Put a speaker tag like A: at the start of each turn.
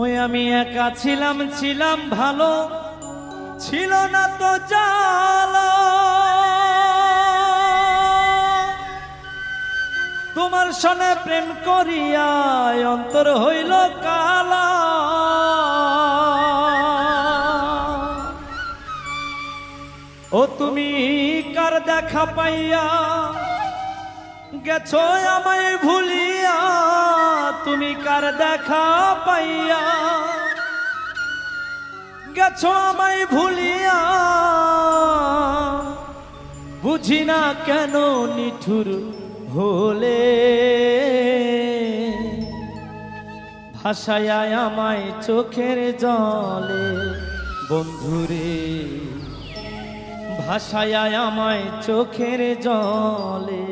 A: ওই আমি একা ছিলাম ছিলাম ভালো, ছিল না তো জ্বালা। তোমার সনে প্রেম করিয়া অন্তর হইল কালা। ও তুমি কার দেখা পাইয়া গেছো আমায় ভুলিয়া, তুমি কার দেখা পাইয়া গেছো আমায় ভুলিয়া। বুঝি না কেন নিঠুর হলে ভাসায় আমায় চোখের জলে। বন্ধুরে ভাসায় আমায় চোখের জলে।